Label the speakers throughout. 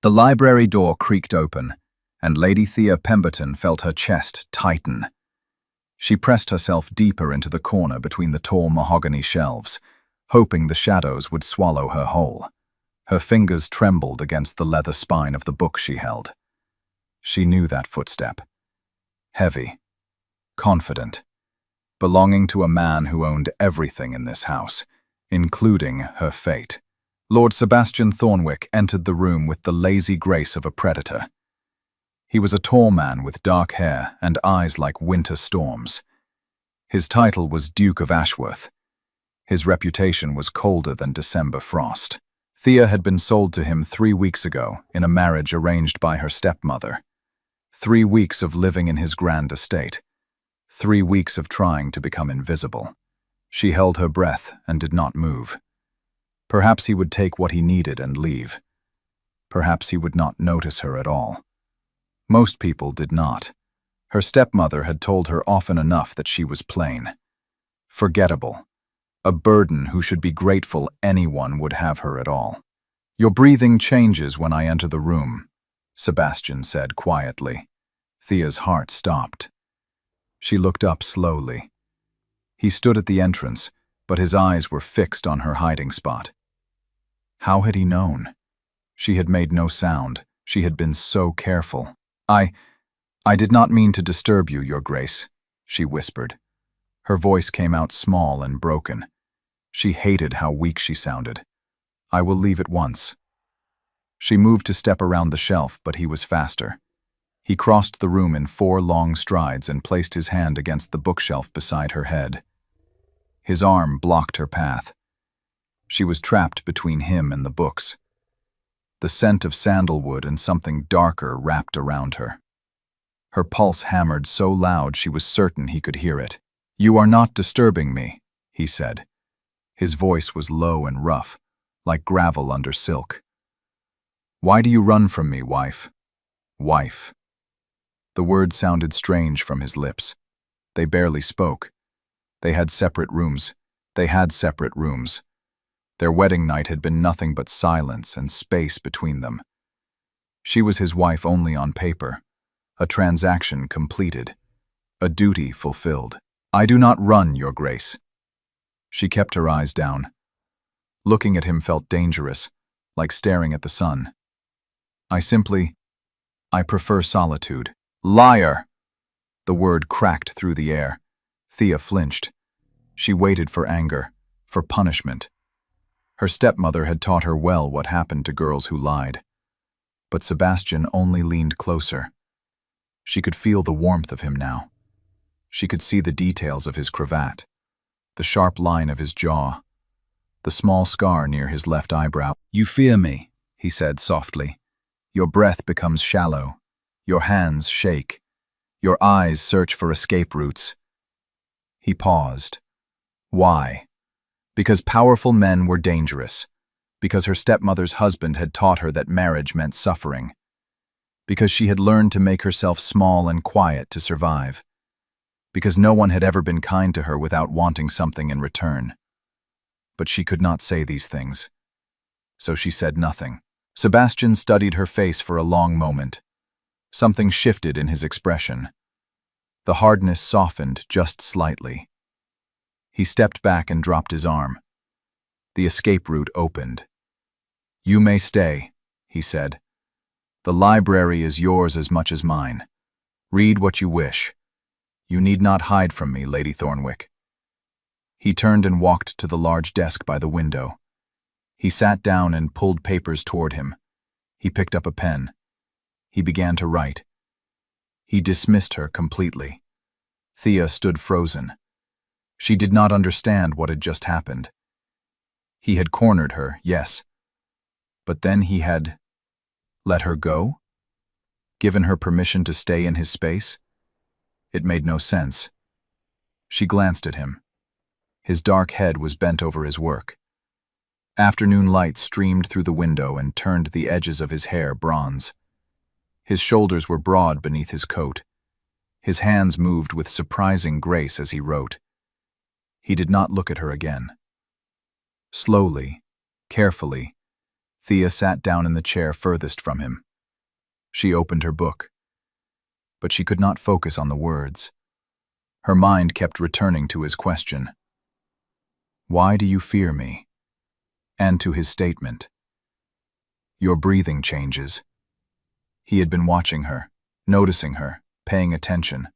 Speaker 1: The library door creaked open, and Lady Thea Pemberton felt her chest tighten. She pressed herself deeper into the corner between the tall mahogany shelves, hoping the shadows would swallow her whole. Her fingers trembled against the leather spine of the book she held. She knew that footstep. Heavy, confident, belonging to a man who owned everything in this house, including her fate. Lord Sebastian Thornwick entered the room with the lazy grace of a predator. He was a tall man with dark hair and eyes like winter storms. His title was Duke of Ashworth. His reputation was colder than December frost. Thea had been sold to him 3 weeks ago in a marriage arranged by her stepmother. 3 weeks of living in his grand estate. 3 weeks of trying to become invisible. She held her breath and did not move. Perhaps he would take what he needed and leave. Perhaps he would not notice her at all. Most people did not. Her stepmother had told her often enough that she was plain. Forgettable. A burden who should be grateful anyone would have her at all. "Your breathing changes when I enter the room," Sebastian said quietly. Thea's heart stopped. She looked up slowly. He stood at the entrance, but his eyes were fixed on her hiding spot. How had he known? She had made no sound. She had been so careful. I did not mean to disturb you, Your Grace," she whispered. Her voice came out small and broken. She hated how weak she sounded. "I will leave at once." She moved to step around the shelf, but he was faster. He crossed the room in 4 long strides and placed his hand against the bookshelf beside her head. His arm blocked her path. She was trapped between him and the books. The scent of sandalwood and something darker wrapped around her. Her pulse hammered so loud she was certain he could hear it. "You are not disturbing me," he said. His voice was low and rough, like gravel under silk. "Why do you run from me, wife?" Wife. The word sounded strange from his lips. They barely spoke. They had separate rooms. Their wedding night had been nothing but silence and space between them. She was his wife only on paper, a transaction completed, a duty fulfilled. "I do not run, Your Grace." She kept her eyes down. Looking at him felt dangerous, like staring at the sun. I prefer solitude." "Liar!" The word cracked through the air. Thea flinched. She waited for anger, for punishment. Her stepmother had taught her well what happened to girls who lied. But Sebastian only leaned closer. She could feel the warmth of him now. She could see the details of his cravat, the sharp line of his jaw, the small scar near his left eyebrow. "You fear me," he said softly. "Your breath becomes shallow. Your hands shake. Your eyes search for escape routes." He paused. Why? Because powerful men were dangerous. Because her stepmother's husband had taught her that marriage meant suffering. Because she had learned to make herself small and quiet to survive. Because no one had ever been kind to her without wanting something in return. But she could not say these things. So she said nothing. Sebastian studied her face for a long moment. Something shifted in his expression. The hardness softened just slightly. He stepped back and dropped his arm. The escape route opened. "You may stay," he said. "The library is yours as much as mine. Read what you wish. You need not hide from me, Lady Thornwick." He turned and walked to the large desk by the window. He sat down and pulled papers toward him. He picked up a pen. He began to write. He dismissed her completely. Thea stood frozen. She did not understand what had just happened. He had cornered her, yes. But then he had let her go? Given her permission to stay in his space? It made no sense. She glanced at him. His dark head was bent over his work. Afternoon light streamed through the window and turned the edges of his hair bronze. His shoulders were broad beneath his coat. His hands moved with surprising grace as he wrote. He did not look at her again. Slowly, carefully, Thea sat down in the chair furthest from him. She opened her book, but she could not focus on the words. Her mind kept returning to his question, "Why do you fear me?" and to his statement, "Your breathing changes." He had been watching her, noticing her, paying attention.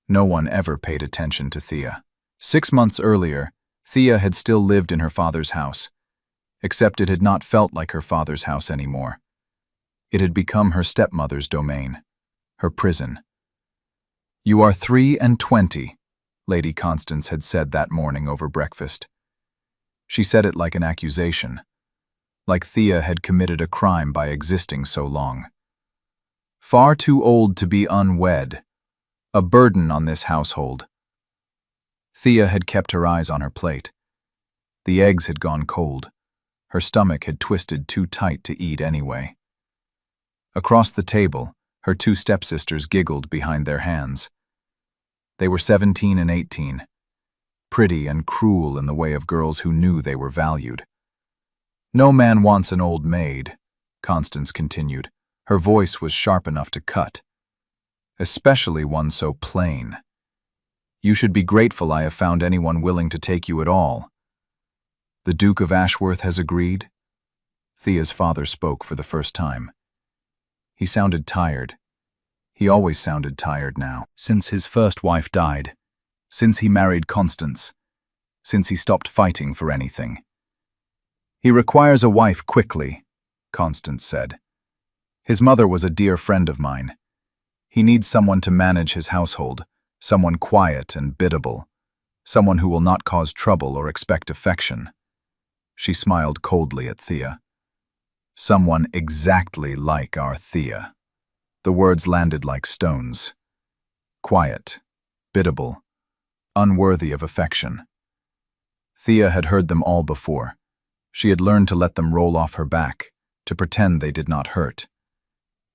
Speaker 1: No one ever paid attention to Thea. 6 months earlier, Thea had still lived in her father's house, except it had not felt like her father's house anymore. It had become her stepmother's domain, her prison. "You are 23, Lady Constance had said that morning over breakfast. She said it like an accusation, like Thea had committed a crime by existing so long. Far too old to be unwed, a burden on this household. Thea had kept her eyes on her plate. The eggs had gone cold. Her stomach had twisted too tight to eat anyway. Across the table, her 2 stepsisters giggled behind their hands. They were 17 and 18, pretty and cruel in the way of girls who knew they were valued. "No man wants an old maid," Constance continued. Her voice was sharp enough to cut. "Especially one so plain. You should be grateful I have found anyone willing to take you at all." "The Duke of Ashworth has agreed?" Thea's father spoke for the first time. He sounded tired. He always sounded tired now, since his first wife died, since he married Constance, since he stopped fighting for anything. "He requires a wife quickly," Constance said. "His mother was a dear friend of mine. He needs someone to manage his household, someone quiet and biddable, someone who will not cause trouble or expect affection." She smiled coldly at Thea. "Someone exactly like our Thea." The words landed like stones. Quiet, biddable, unworthy of affection. Thea had heard them all before. She had learned to let them roll off her back, to pretend they did not hurt.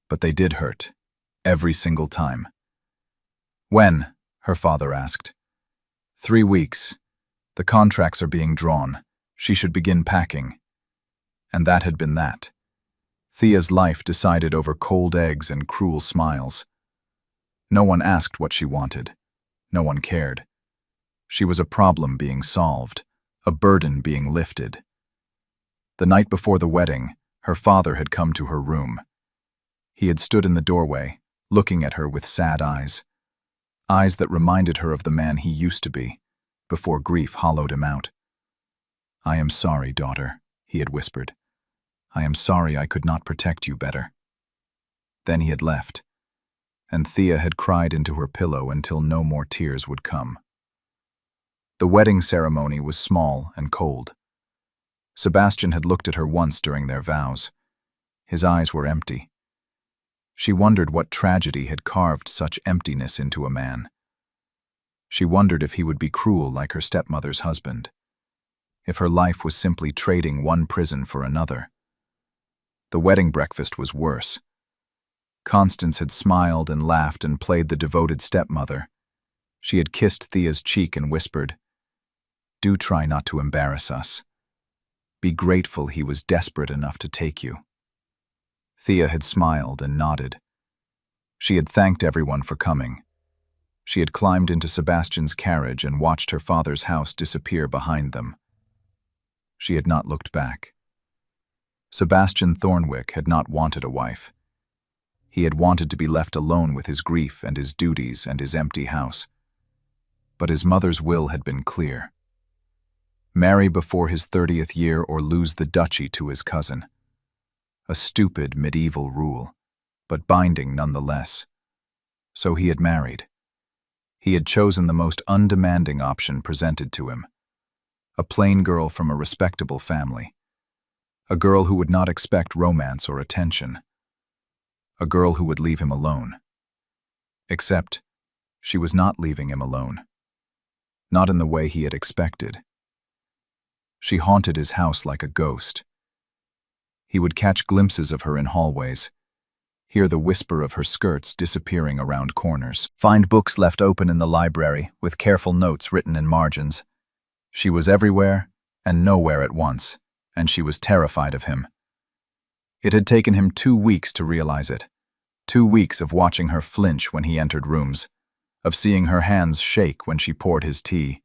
Speaker 1: But they did hurt, every single time. "When?" her father asked. 3 weeks. The contracts are being drawn. She should begin packing." And that had been that. Thea's life decided over cold eggs and cruel smiles. No one asked what she wanted. No one cared. She was a problem being solved, a burden being lifted. The night before the wedding, her father had come to her room. He had stood in the doorway, looking at her with sad eyes. Eyes that reminded her of the man he used to be, before grief hollowed him out. "I am sorry, daughter," he had whispered. "I am sorry I could not protect you better." Then he had left, and Thea had cried into her pillow until no more tears would come. The wedding ceremony was small and cold. Sebastian had looked at her once during their vows. His eyes were empty. She wondered what tragedy had carved such emptiness into a man. She wondered if he would be cruel like her stepmother's husband, if her life was simply trading one prison for another. The wedding breakfast was worse. Constance had smiled and laughed and played the devoted stepmother. She had kissed Thea's cheek and whispered, "Do try not to embarrass us. Be grateful he was desperate enough to take you." Thea had smiled and nodded. She had thanked everyone for coming. She had climbed into Sebastian's carriage and watched her father's house disappear behind them. She had not looked back. Sebastian Thornwick had not wanted a wife. He had wanted to be left alone with his grief and his duties and his empty house. But his mother's will had been clear. Marry before his 30th year or lose the duchy to his cousin. A stupid medieval rule, but binding nonetheless. So he had married. He had chosen the most undemanding option presented to him. A plain girl from a respectable family. A girl who would not expect romance or attention. A girl who would leave him alone. Except, she was not leaving him alone. Not in the way he had expected. She haunted his house like a ghost. He would catch glimpses of her in hallways, hear the whisper of her skirts disappearing around corners, find books left open in the library with careful notes written in margins. She was everywhere and nowhere at once, and she was terrified of him. It had taken him 2 weeks to realize it. 2 weeks of watching her flinch when he entered rooms, of seeing her hands shake when she poured his tea,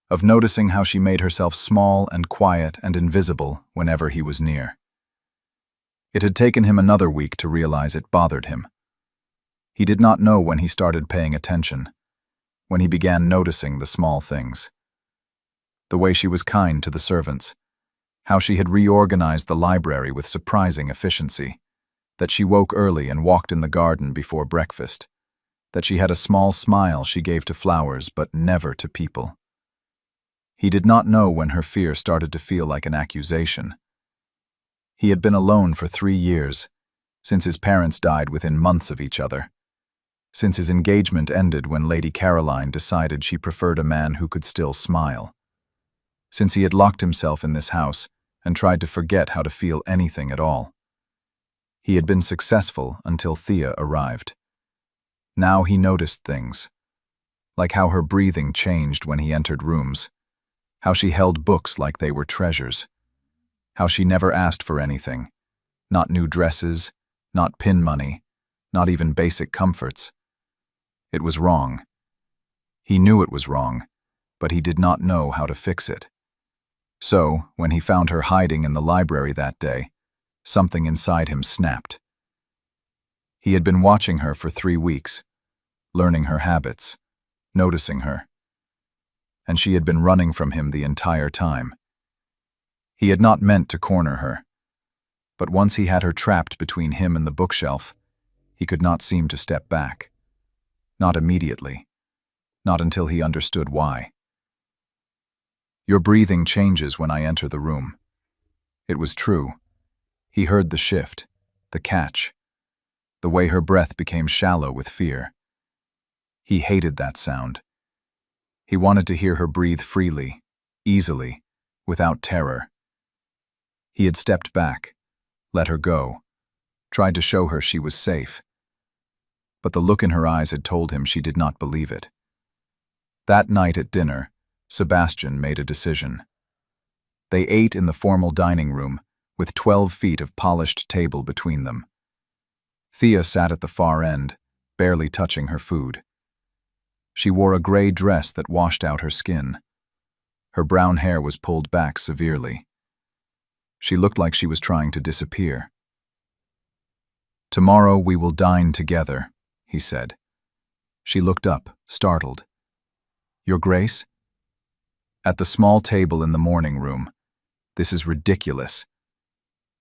Speaker 1: of noticing how she made herself small and quiet and invisible whenever he was near. It had taken him another week to realize it bothered him. He did not know when he started paying attention, when he began noticing the small things. The way she was kind to the servants, how she had reorganized the library with surprising efficiency, that she woke early and walked in the garden before breakfast, that she had a small smile she gave to flowers but never to people. He did not know when her fear started to feel like an accusation. He had been alone for 3 years, since his parents died within months of each other, since his engagement ended when Lady Caroline decided she preferred a man who could still smile, since he had locked himself in this house and tried to forget how to feel anything at all. He had been successful until Thea arrived. Now he noticed things, like how her breathing changed when he entered rooms, how she held books like they were treasures, how she never asked for anything, not new dresses, not pin money, not even basic comforts. It was wrong. He knew it was wrong, but he did not know how to fix it. So, when he found her hiding in the library that day, something inside him snapped. He had been watching her for 3 weeks, learning her habits, noticing her, and she had been running from him the entire time. He had not meant to corner her, but once he had her trapped between him and the bookshelf, he could not seem to step back. Not immediately, not until he understood why. "Your breathing changes when I enter the room." It was true. He heard the shift, the catch, the way her breath became shallow with fear. He hated that sound. He wanted to hear her breathe freely, easily, without terror. He had stepped back, let her go, tried to show her she was safe. But the look in her eyes had told him she did not believe it. That night at dinner, Sebastian made a decision. They ate in the formal dining room, with 12 feet of polished table between them. Thea sat at the far end, barely touching her food. She wore a gray dress that washed out her skin. Her brown hair was pulled back severely. She looked like she was trying to disappear. "Tomorrow we will dine together," he said. She looked up, startled. "Your Grace?" "At the small table in the morning room. This is ridiculous."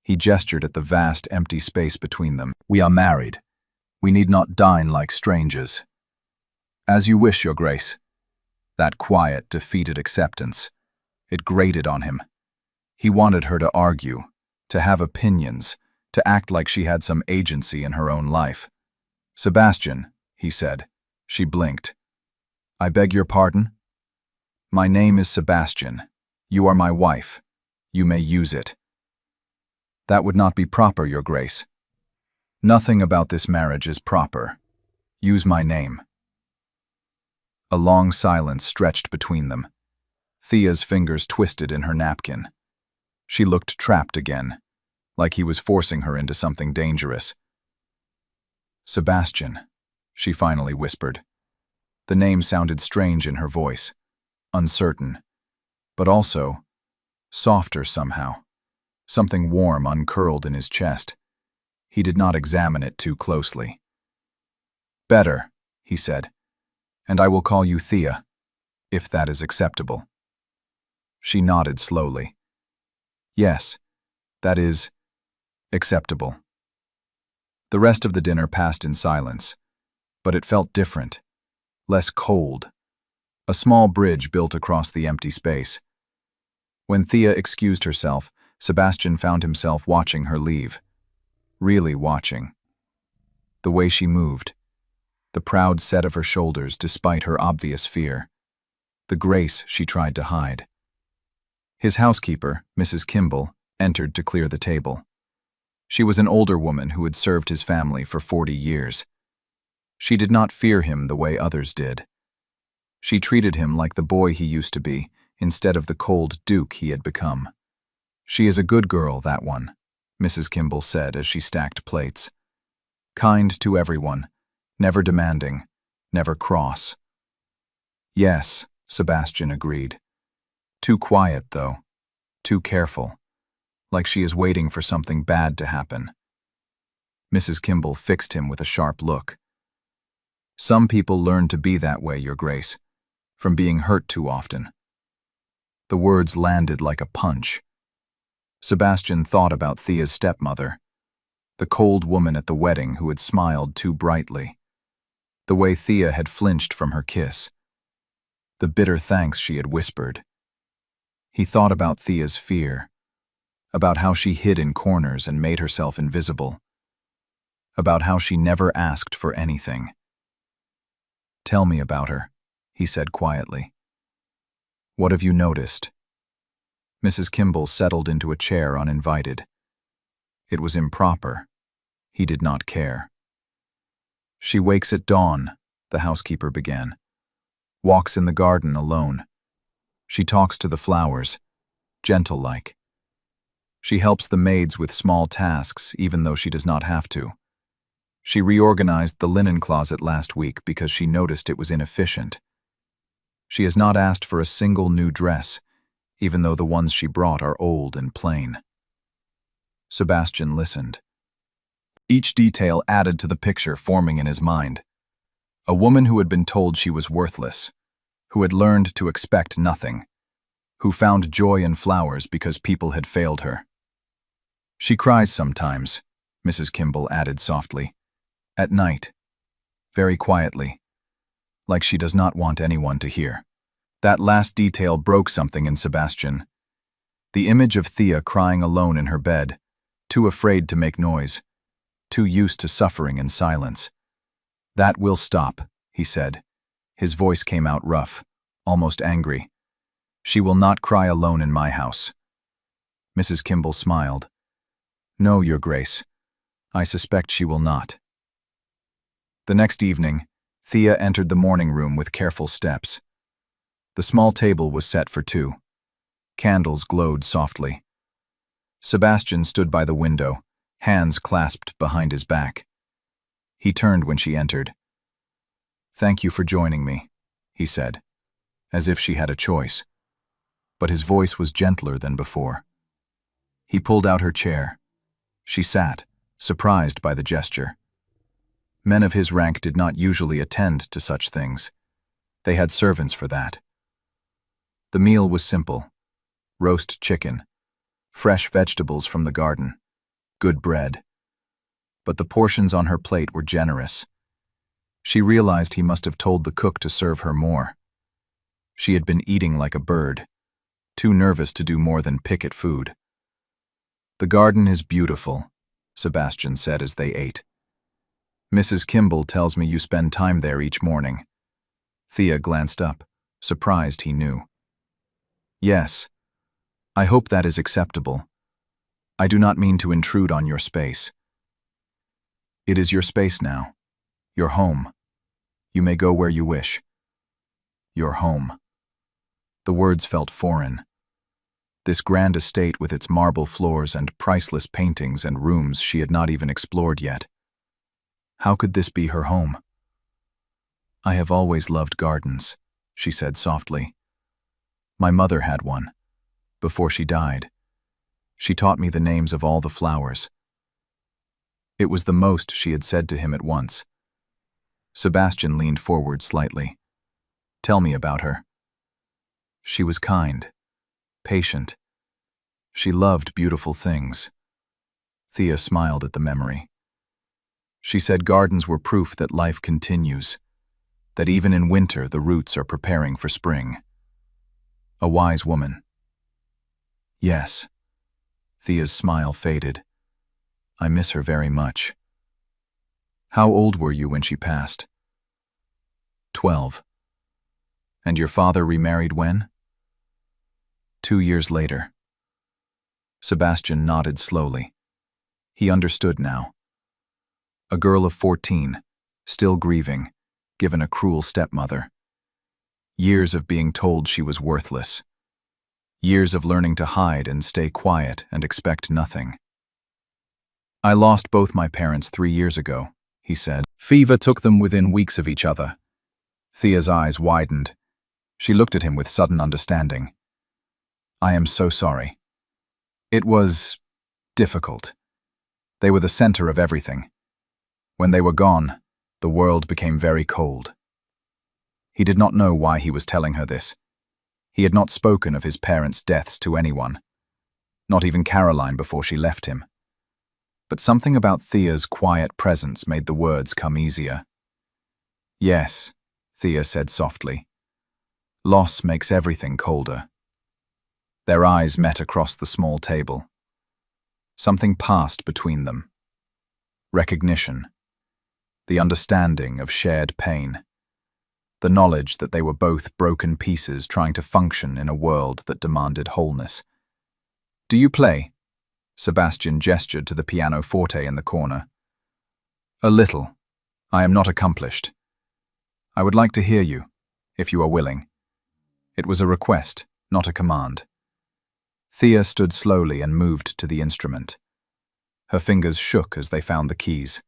Speaker 1: He gestured at the vast, empty space between them. "We are married. We need not dine like strangers." "As you wish, Your Grace." That quiet, defeated acceptance. It grated on him. He wanted her to argue, to have opinions, to act like she had some agency in her own life. "Sebastian," he said. She blinked. "I beg your pardon?" "My name is Sebastian. You are my wife. You may use it." "That would not be proper, Your Grace." "Nothing about this marriage is proper. Use my name." A long silence stretched between them. Thea's fingers twisted in her napkin. She looked trapped again, like he was forcing her into something dangerous. "Sebastian," she finally whispered. The name sounded strange in her voice, uncertain, but also softer somehow. Something warm uncurled in his chest. He did not examine it too closely. "Better," he said, "and I will call you Thea, if that is acceptable." She nodded slowly. "Yes, that is acceptable." The rest of the dinner passed in silence, but it felt different, less cold. A small bridge built across the empty space. When Thea excused herself, Sebastian found himself watching her leave. Really watching. The way she moved. The proud set of her shoulders despite her obvious fear. The grace she tried to hide. His housekeeper, Mrs. Kimball, entered to clear the table. She was an older woman who had served his family for 40 years. She did not fear him the way others did. She treated him like the boy he used to be, instead of the cold duke he had become. She is a good girl, that one, Mrs. Kimball said as she stacked plates. Kind to everyone, never demanding, never cross. Yes, Sebastian agreed. Too quiet, though. Too careful. Like she is waiting for something bad to happen. Mrs. Kimball fixed him with a sharp look. Some people learn to be that way, Your Grace, from being hurt too often. The words landed like a punch. Sebastian thought about Thea's stepmother, the cold woman at the wedding who had smiled too brightly, the way Thea had flinched from her kiss, the bitter thanks she had whispered. He thought about Thea's fear, about how she hid in corners and made herself invisible, about how she never asked for anything. Tell me about her, he said quietly. What have you noticed? Mrs. Kimball settled into a chair uninvited. It was improper. He did not care. She wakes at dawn, the housekeeper began. Walks in the garden alone. She talks to the flowers, gentle-like. She helps the maids with small tasks, even though she does not have to. She reorganized the linen closet last week because she noticed it was inefficient. She has not asked for a single new dress, even though the ones she brought are old and plain. Sebastian listened. Each detail added to the picture forming in his mind. A woman who had been told she was worthless, who had learned to expect nothing, who found joy in flowers because people had failed her. She cries sometimes, Mrs. Kimball added softly. At night, very quietly, like she does not want anyone to hear. That last detail broke something in Sebastian. The image of Thea crying alone in her bed, too afraid to make noise, too used to suffering in silence. That will stop, he said. His voice came out rough, almost angry. She will not cry alone in my house. Mrs. Kimball smiled. No, Your Grace. I suspect she will not. The next evening, Thea entered the morning room with careful steps. The small table was set for two. Candles glowed softly. Sebastian stood by the window, hands clasped behind his back. He turned when she entered. Thank you for joining me, he said, as if she had a choice. But his voice was gentler than before. He pulled out her chair. She sat, surprised by the gesture. Men of his rank did not usually attend to such things. They had servants for that. The meal was simple. Roast chicken, fresh vegetables from the garden, good bread. But the portions on her plate were generous. She realized he must have told the cook to serve her more. She had been eating like a bird, too nervous to do more than pick at food. The garden is beautiful, Sebastian said as they ate. Mrs. Kimball tells me you spend time there each morning. Thea glanced up, surprised he knew. Yes. I hope that is acceptable. I do not mean to intrude on your space. It is your space now. Your home. You may go where you wish. Your home. The words felt foreign. This grand estate with its marble floors and priceless paintings and rooms she had not even explored yet. How could this be her home? I have always loved gardens, she said softly. My mother had one. Before she died, she taught me the names of all the flowers. It was the most she had said to him at once. Sebastian leaned forward slightly. Tell me about her. She was kind, patient. She loved beautiful things. Thea smiled at the memory. She said gardens were proof that life continues, that even in winter the roots are preparing for spring. A wise woman. Yes. Thea's smile faded. I miss her very much. How old were you when she passed? 12. And your father remarried when? 2 years later. Sebastian nodded slowly. He understood now. A girl of 14, still grieving, given a cruel stepmother. Years of being told she was worthless. Years of learning to hide and stay quiet and expect nothing. I lost both my parents 3 years ago, he said. Fever took them within weeks of each other. Thea's eyes widened. She looked at him with sudden understanding. I am so sorry. It was difficult. They were the center of everything. When they were gone, the world became very cold. He did not know why he was telling her this. He had not spoken of his parents' deaths to anyone, not even Caroline before she left him. But something about Thea's quiet presence made the words come easier. Yes, Thea said softly. Loss makes everything colder. Their eyes met across the small table. Something passed between them. Recognition. The understanding of shared pain. The knowledge that they were both broken pieces trying to function in a world that demanded wholeness. Do you play? Sebastian gestured to the pianoforte in the corner. A little. I am not accomplished. I would like to hear you, if you are willing. It was a request, not a command. Thea stood slowly and moved to the instrument. Her fingers shook as they found the keys.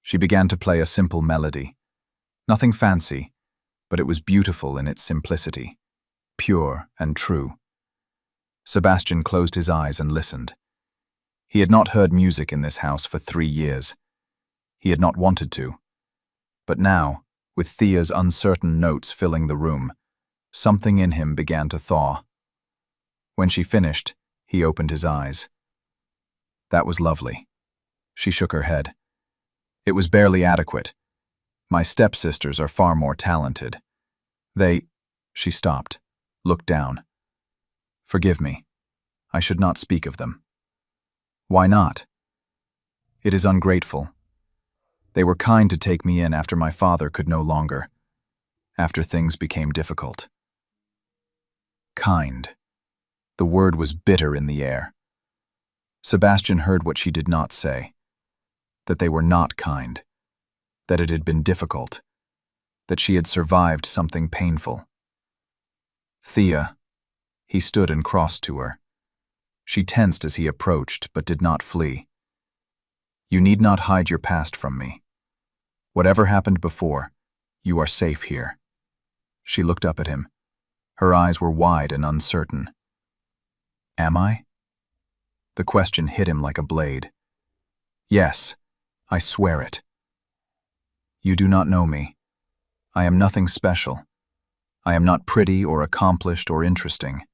Speaker 1: She began to play a simple melody. Nothing fancy, but it was beautiful in its simplicity, pure and true. Sebastian closed his eyes and listened. He had not heard music in this house for 3 years. He had not wanted to. But now, with Thea's uncertain notes filling the room, something in him began to thaw. When she finished, he opened his eyes. That was lovely. She shook her head. It was barely adequate. My stepsisters are far more talented. She stopped, looked down. Forgive me. I should not speak of them. Why not? It is ungrateful. They were kind to take me in after my father could no longer, after things became difficult. Kind. The word was bitter in the air. Sebastian heard what she did not say. That they were not kind. That it had been difficult. That she had survived something painful. Thea. He stood and crossed to her. She tensed as he approached, but did not flee. You need not hide your past from me. Whatever happened before, you are safe here. She looked up at him. Her eyes were wide and uncertain. Am I? The question hit him like a blade. Yes, I swear it. You do not know me. I am nothing special. I am not pretty or accomplished or interesting.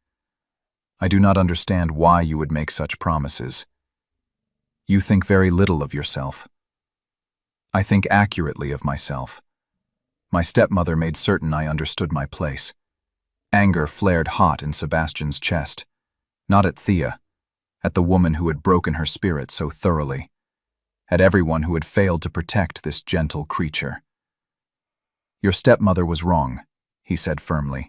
Speaker 1: I do not understand why you would make such promises. You think very little of yourself. I think accurately of myself. My stepmother made certain I understood my place. Anger flared hot in Sebastian's chest. Not at Thea, at the woman who had broken her spirit so thoroughly, at everyone who had failed to protect this gentle creature. Your stepmother was wrong, he said firmly.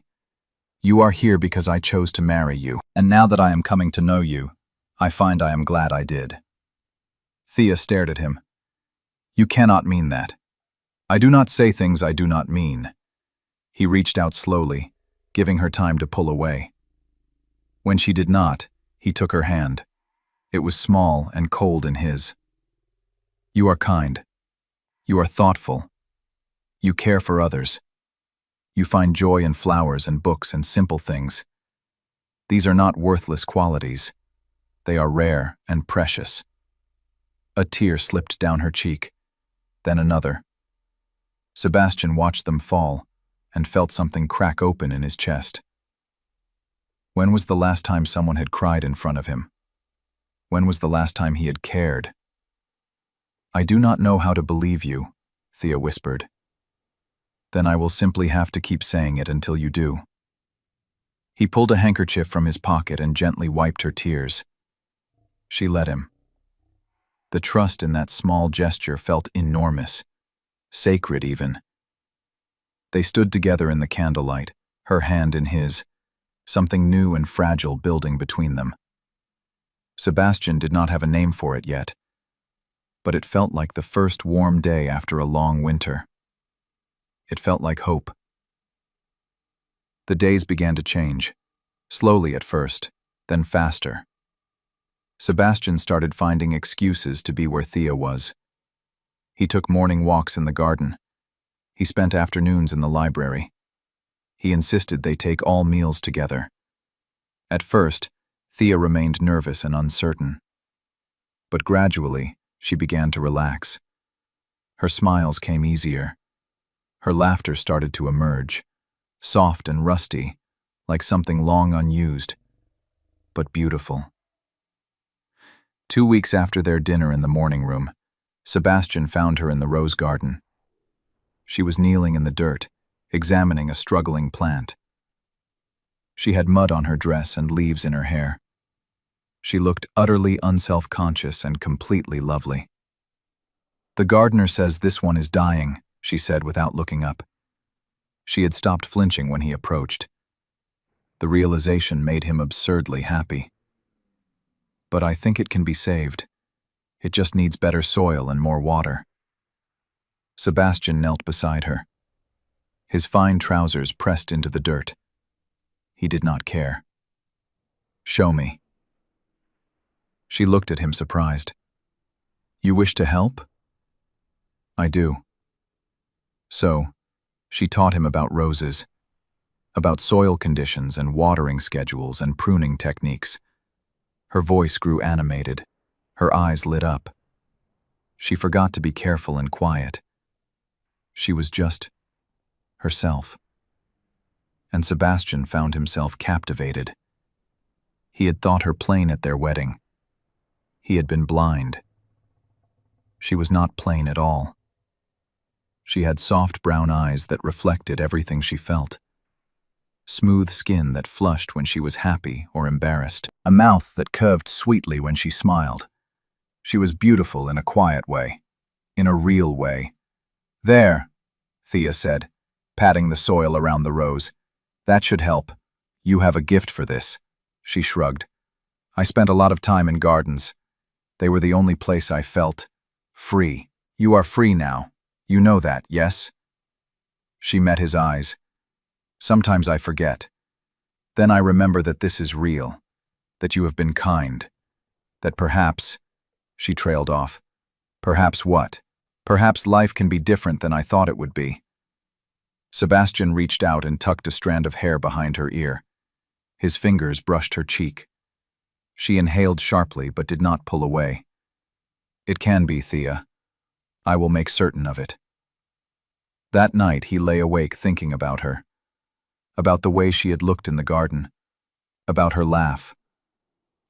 Speaker 1: You are here because I chose to marry you, and now that I am coming to know you, I find I am glad I did. Thea stared at him. You cannot mean that. I do not say things I do not mean. He reached out slowly, giving her time to pull away. When she did not, he took her hand. It was small and cold in his. You are kind. You are thoughtful. You care for others. You find joy in flowers and books and simple things. These are not worthless qualities. They are rare and precious. A tear slipped down her cheek, then another. Sebastian watched them fall and felt something crack open in his chest. When was the last time someone had cried in front of him? When was the last time he had cared? I do not know how to believe you, Thea whispered. Then I will simply have to keep saying it until you do. He pulled a handkerchief from his pocket and gently wiped her tears. She let him. The trust in that small gesture felt enormous, sacred even. They stood together in the candlelight, her hand in his, something new and fragile building between them. Sebastian did not have a name for it yet, but it felt like the first warm day after a long winter. It felt like hope. The days began to change, slowly at first, then faster. Sebastian started finding excuses to be where Thea was. He took morning walks in the garden. He spent afternoons in the library. He insisted they take all meals together. At first, Thea remained nervous and uncertain. But gradually, she began to relax. Her smiles came easier. Her laughter started to emerge, soft and rusty, like something long unused, but beautiful. 2 weeks after their dinner in the morning room, Sebastian found her in the rose garden. She was kneeling in the dirt, examining a struggling plant. She had mud on her dress and leaves in her hair. She looked utterly unself-conscious and completely lovely. "The gardener says this one is dying," she said without looking up. She had stopped flinching when he approached. The realization made him absurdly happy. "But I think it can be saved. It just needs better soil and more water." Sebastian knelt beside her. His fine trousers pressed into the dirt. He did not care. "Show me." She looked at him surprised. "You wish to help?" "I do." So, she taught him about roses, about soil conditions and watering schedules and pruning techniques. Her voice grew animated. Her eyes lit up. She forgot to be careful and quiet. She was just herself. And Sebastian found himself captivated. He had thought her plain at their wedding. He had been blind. She was not plain at all. She had soft brown eyes that reflected everything she felt. Smooth skin that flushed when she was happy or embarrassed. A mouth that curved sweetly when she smiled. She was beautiful in a quiet way, in a real way. "There," Thea said, patting the soil around the rose. "That should help. You have a gift for this." She shrugged. "I spent a lot of time in gardens. They were the only place I felt free. You are free now. You know that, yes?" She met his eyes. "Sometimes I forget. Then I remember that this is real, that you have been kind, that perhaps—" She trailed off. "Perhaps what?" "Perhaps life can be different than I thought it would be." Sebastian reached out and tucked a strand of hair behind her ear. His fingers brushed her cheek. She inhaled sharply but did not pull away. "It can be, Thea. I will make certain of it." That night he lay awake thinking about her, about the way she had looked in the garden, about her laugh,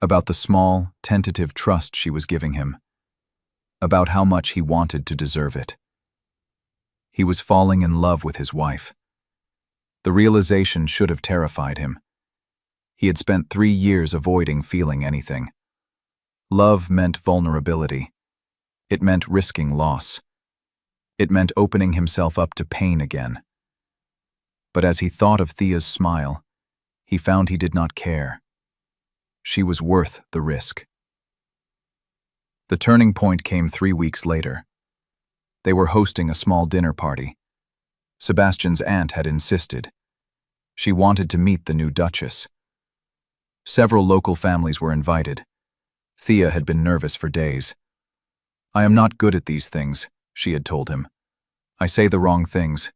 Speaker 1: about the small, tentative trust she was giving him, about how much he wanted to deserve it. He was falling in love with his wife. The realization should have terrified him. He had spent 3 years avoiding feeling anything. Love meant vulnerability. It meant risking loss. It meant opening himself up to pain again. But as he thought of Thea's smile, he found he did not care. She was worth the risk. The turning point came 3 weeks later. They were hosting a small dinner party. Sebastian's aunt had insisted. She wanted to meet the new Duchess. Several local families were invited. Thea had been nervous for days. "I am not good at these things," she had told him. "I say the wrong things.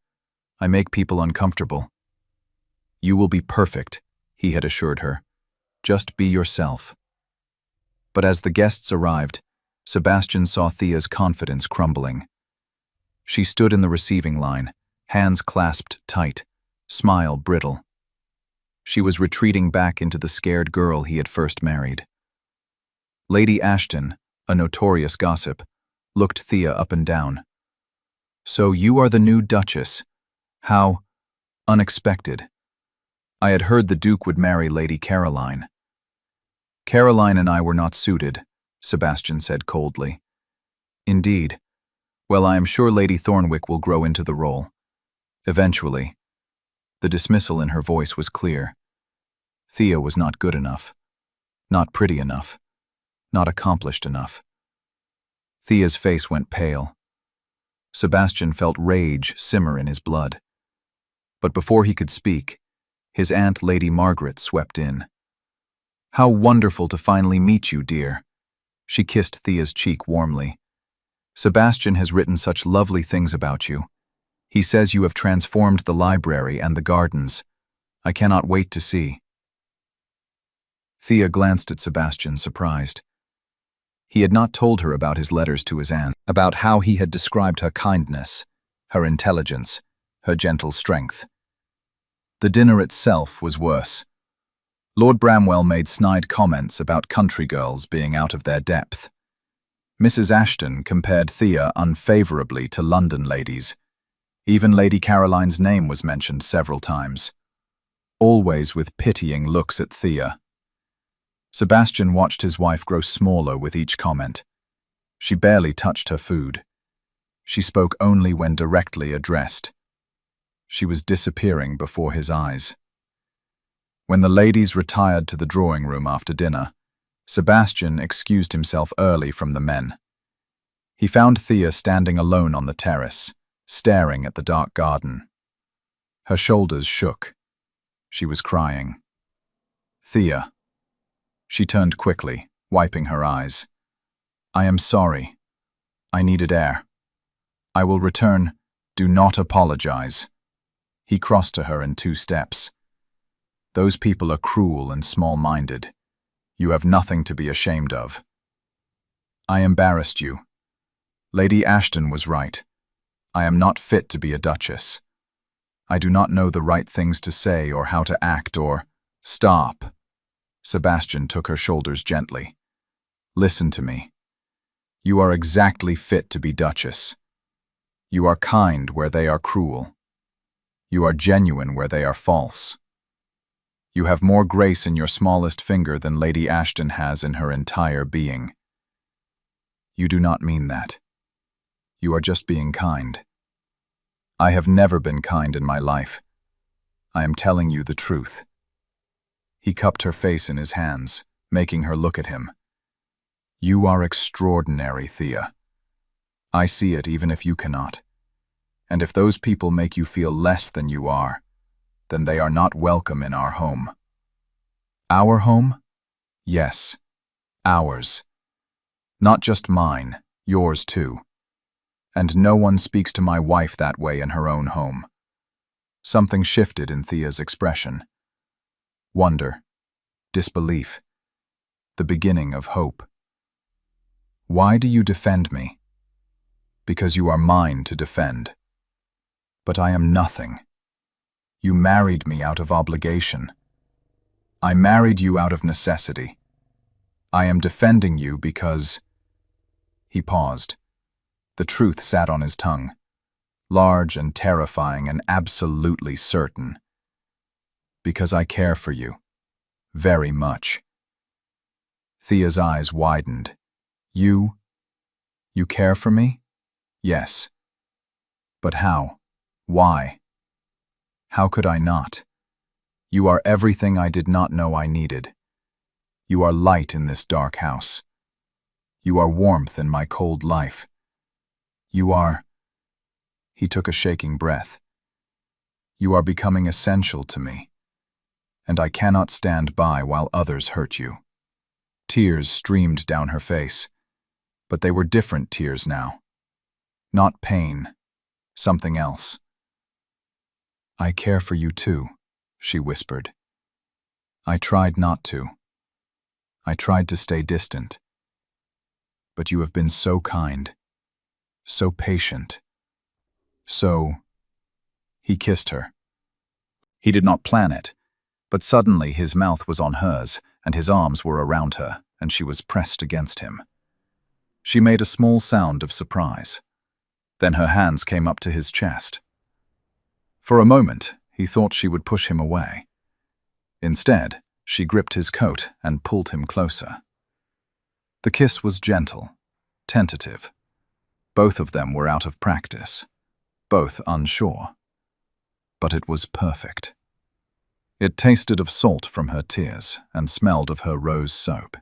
Speaker 1: I make people uncomfortable." "You will be perfect," he had assured her. "Just be yourself." But as the guests arrived, Sebastian saw Thea's confidence crumbling. She stood in the receiving line, hands clasped tight, smile brittle. She was retreating back into the scared girl he had first married. Lady Ashton, a notorious gossip, looked Thea up and down. "So you are the new Duchess. How unexpected. I had heard the Duke would marry Lady Caroline." "Caroline and I were not suited," Sebastian said coldly. "Indeed. Well, I am sure Lady Thornwick will grow into the role. Eventually." The dismissal in her voice was clear. Thea was not good enough. Not pretty enough. Not accomplished enough. Thea's face went pale. Sebastian felt rage simmer in his blood. But before he could speak, his aunt Lady Margaret swept in. "How wonderful to finally meet you, dear," She kissed Thea's cheek warmly. "Sebastian has written such lovely things about you. He says you have transformed the library and the gardens. I cannot wait to see." Thea glanced at Sebastian, surprised. He had not told her about his letters to his aunt, about how he had described her kindness, her intelligence, her gentle strength. The dinner itself was worse. Lord Bramwell made snide comments about country girls being out of their depth. Mrs. Ashton compared Thea unfavorably to London ladies. Even Lady Caroline's name was mentioned several times, always with pitying looks at Thea. Sebastian watched his wife grow smaller with each comment. She barely touched her food. She spoke only when directly addressed. She was disappearing before his eyes. When the ladies retired to the drawing room after dinner, Sebastian excused himself early from the men. He found Thea standing alone on the terrace, staring at the dark garden. Her shoulders shook. She was crying. "Thea." She turned quickly, wiping her eyes. "I am sorry. I needed air. I will return. Do not apologize." He crossed to her in 2 steps. "Those people are cruel and small-minded. You have nothing to be ashamed of. I embarrassed you. Lady Ashton was right. I am not fit to be a duchess. I do not know the right things to say or how to act or—" "Stop." Sebastian took her shoulders gently. "Listen to me. You are exactly fit to be duchess. You are kind where they are cruel. You are genuine where they are false. You have more grace in your smallest finger than Lady Ashton has in her entire being. You do not mean that. You are just being kind. I have never been kind in my life. I am telling you the truth." He cupped her face in his hands, making her look at him. "You are extraordinary, Thea. I see it even if you cannot. And if those people make you feel less than you are, then they are not welcome in our home." "Our home?" "Yes, ours. Not just mine, yours too. And no one speaks to my wife that way in her own home." Something shifted in Thea's expression. Wonder, disbelief, the beginning of hope. "Why do you defend me?" "Because you are mine to defend. But I am nothing. You married me out of obligation. I married you out of necessity. I am defending you because—" He paused. The truth sat on his tongue, large and terrifying and absolutely certain. "Because I care for you. Very much." Thea's eyes widened. You care for me?" "Yes." "But how? Why? How could I not? You are everything I did not know I needed. You are light in this dark house. You are warmth in my cold life. You are—" He took a shaking breath. "You are becoming essential to me. And I cannot stand by while others hurt you." Tears streamed down her face, but they were different tears now. Not pain, something else. "I care for you too," she whispered. "I tried not to. I tried to stay distant. But you have been so kind, so patient, so—" He kissed her. He did not plan it, but suddenly his mouth was on hers, and his arms were around her, and she was pressed against him. She made a small sound of surprise. Then her hands came up to his chest. For a moment, he thought she would push him away. Instead, she gripped his coat and pulled him closer. The kiss was gentle, tentative. Both of them were out of practice, both unsure. But it was perfect. It tasted of salt from her tears and smelled of her rose soap.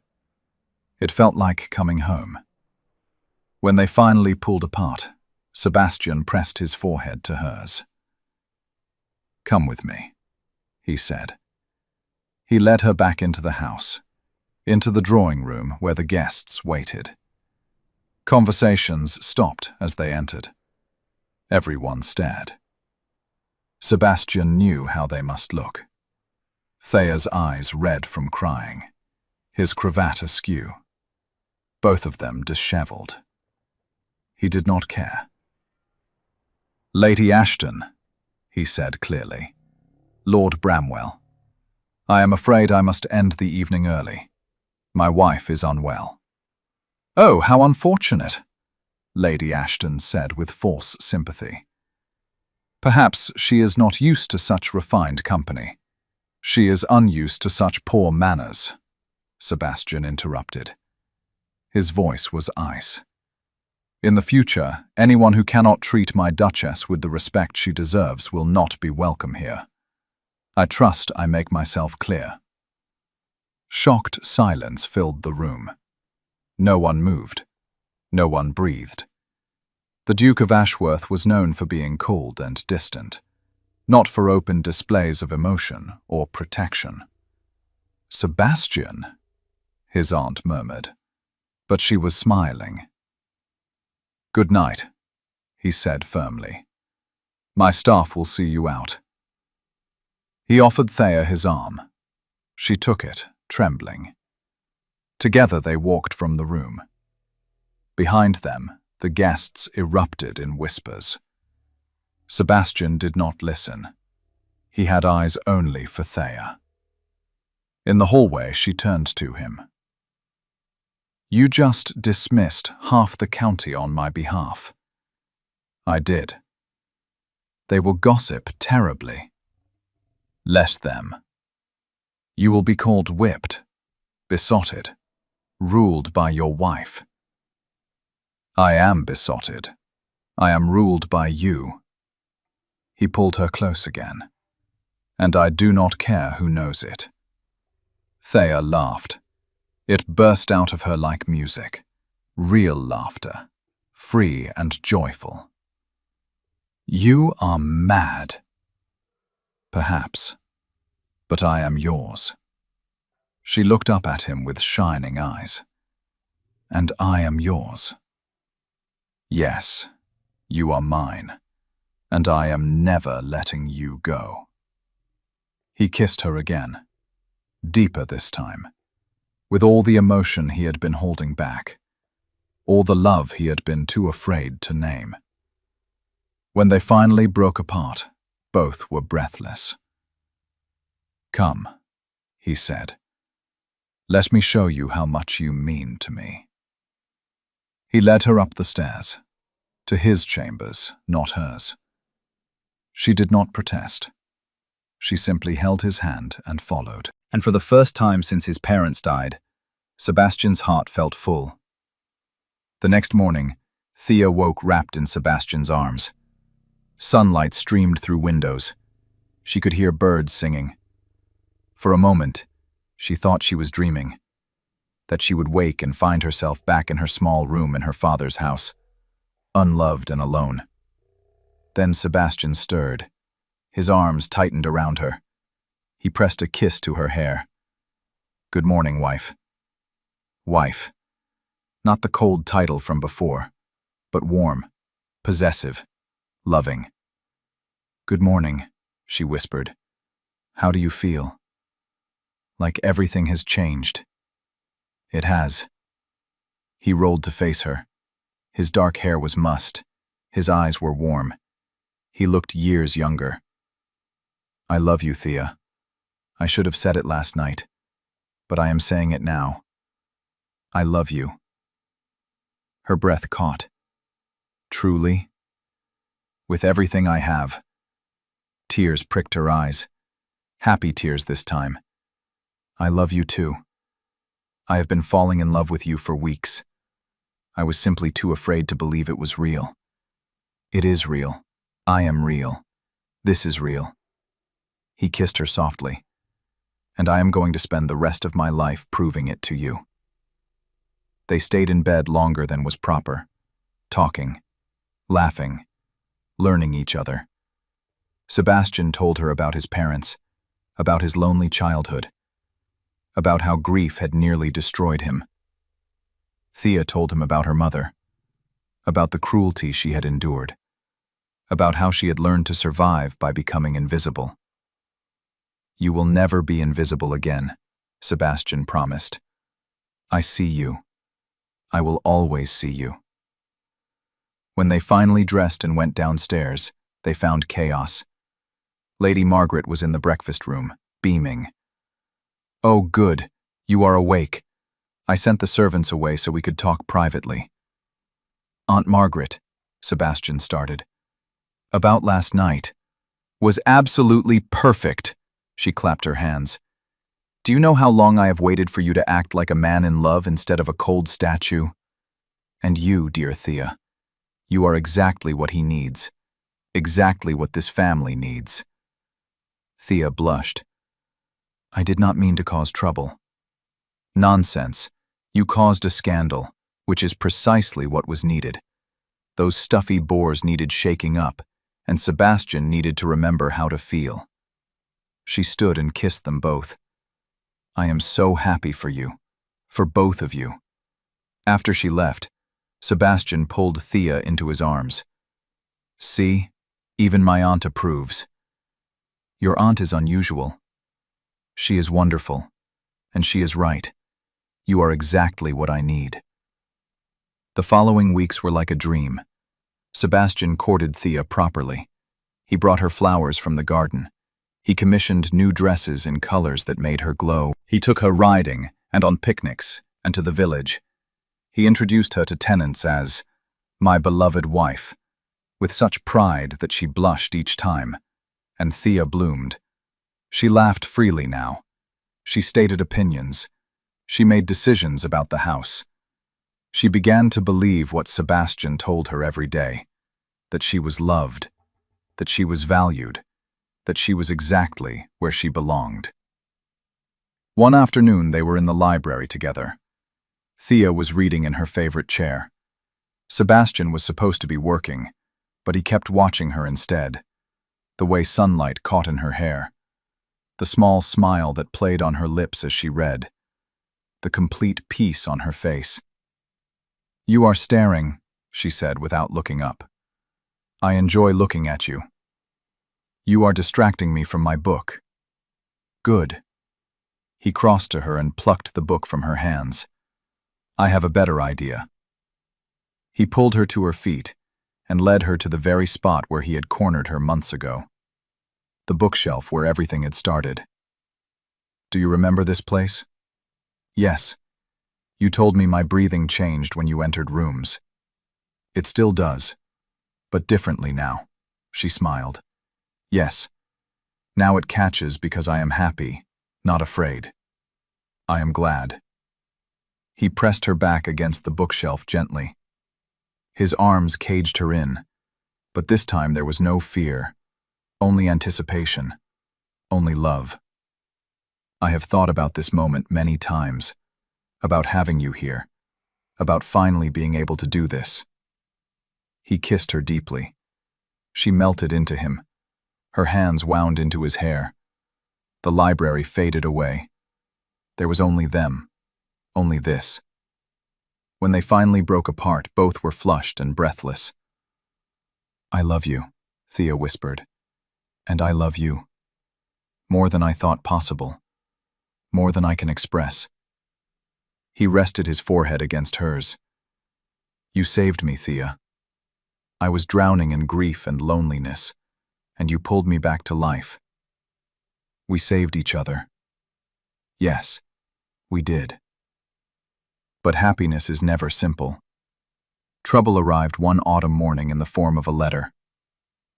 Speaker 1: It felt like coming home. When they finally pulled apart, Sebastian pressed his forehead to hers. "Come with me," he said. He led her back into the house. into the drawing room where the guests waited. Conversations stopped as they entered. Everyone stared. Sebastian knew how they must look. Thea's eyes red from crying, his cravat askew. Both of them disheveled. He did not care. "Lady Ashton," he said clearly. "Lord Bramwell. I am afraid I must end the evening early. My wife is unwell." "Oh, how unfortunate," Lady Ashton said with false sympathy. "Perhaps she is not used to such refined company. She is unused to such poor manners," Sebastian interrupted. His voice was ice. "In the future, anyone who cannot treat my Duchess with the respect she deserves will not be welcome here. I trust I make myself clear." Shocked silence filled the room. No one moved. No one breathed. The Duke of Ashworth was known for being cold and distant, not for open displays of emotion or protection. "Sebastian," his aunt murmured, but she was smiling. "Good night," he said firmly. "My staff will see you out." He offered Thea his arm. She took it, trembling. Together they walked from the room. Behind them, the guests erupted in whispers. Sebastian did not listen. He had eyes only for Thea. In the hallway, she turned to him. "You just dismissed half the county on my behalf." "I did. They will gossip terribly." "Let them. You will be called whipped, besotted, ruled by your wife." "I am besotted. I am ruled by you." He pulled her close again. "And I do not care who knows it." Thea laughed. It burst out of her like music. Real laughter, free and joyful. "You are mad." "Perhaps, but I am yours." She looked up at him with shining eyes. "And I am yours." "Yes, you are mine, and I am never letting you go." He kissed her again, deeper this time, with all the emotion he had been holding back, all the love he had been too afraid to name. When they finally broke apart, both were breathless. "Come," he said. "Let me show you how much you mean to me." He led her up the stairs, to his chambers, not hers. She did not protest. She simply held his hand and followed. And for the first time since his parents died, Sebastian's heart felt full. The next morning, Thea woke wrapped in Sebastian's arms. Sunlight streamed through windows. She could hear birds singing. For a moment, she thought she was dreaming, that she would wake and find herself back in her small room in her father's house, unloved and alone. Then Sebastian stirred. His arms tightened around her. He pressed a kiss to her hair. "Good morning, wife." Wife. Not the cold title from before, but warm, possessive, loving. "Good morning," she whispered. "How do you feel?" "Like everything has changed." "It has." He rolled to face her. His dark hair was mussed. His eyes were warm. He looked years younger. "I love you, Thea. I should have said it last night, but I am saying it now. I love you." Her breath caught. "Truly?" "With everything I have." Tears pricked her eyes. Happy tears this time. "I love you too. I have been falling in love with you for weeks. I was simply too afraid to believe it was real. It is real. I am real. This is real." He kissed her softly. "And I am going to spend the rest of my life proving it to you." They stayed in bed longer than was proper, talking, laughing, learning each other. Sebastian told her about his parents, about his lonely childhood, about how grief had nearly destroyed him. Thea told him about her mother, about the cruelty she had endured, about how she had learned to survive by becoming invisible. "You will never be invisible again," Sebastian promised. "I see you. I will always see you." When they finally dressed and went downstairs, they found chaos. Lady Margaret was in the breakfast room, beaming. "Oh, good. You are awake. I sent the servants away so we could talk privately." "Aunt Margaret," Sebastian started. "About last night. Was absolutely perfect." She clapped her hands. "Do you know how long I have waited for you to act like a man in love instead of a cold statue? And you, dear Thea, you are exactly what he needs. Exactly what this family needs." Thea blushed. "I did not mean to cause trouble." "Nonsense. You caused a scandal, which is precisely what was needed. Those stuffy bores needed shaking up, and Sebastian needed to remember how to feel." She stood and kissed them both. "I am so happy for you, for both of you." After she left, Sebastian pulled Thea into his arms. "See, even my aunt approves." "Your aunt is unusual." "She is wonderful, and she is right. You are exactly what I need." The following weeks were like a dream. Sebastian courted Thea properly. He brought her flowers from the garden. He commissioned new dresses in colors that made her glow. He took her riding and on picnics and to the village. He introduced her to tenants as "my beloved wife," with such pride that she blushed each time, and Thea bloomed. She laughed freely now. She stated opinions. She made decisions about the house. She began to believe what Sebastian told her every day, that she was loved, that she was valued, that she was exactly where she belonged. One afternoon they were in the library together. Thea was reading in her favorite chair. Sebastian was supposed to be working, but he kept watching her instead, the way sunlight caught in her hair, the small smile that played on her lips as she read, the complete peace on her face. "You are staring," she said without looking up. "I enjoy looking at you. You are distracting me from my book." "Good." He crossed to her and plucked the book from her hands. "I have a better idea." He pulled her to her feet and led her to the very spot where he had cornered her months ago. The bookshelf where everything had started. "Do you remember this place?" "Yes. You told me my breathing changed when you entered rooms." "It still does, but differently now," she smiled. "Yes. Now it catches because I am happy, not afraid. I am glad." He pressed her back against the bookshelf gently. His arms caged her in, but this time there was no fear, only anticipation, only love. "I have thought about this moment many times, about having you here, about finally being able to do this." He kissed her deeply. She melted into him. Her hands wound into his hair. The library faded away. There was only them, only this. When they finally broke apart, both were flushed and breathless. "I love you," Thea whispered. "And I love you. More than I thought possible. More than I can express." He rested his forehead against hers. "You saved me, Thea. I was drowning in grief and loneliness, and you pulled me back to life. We saved each other. Yes, we did." But happiness is never simple. Trouble arrived one autumn morning in the form of a letter.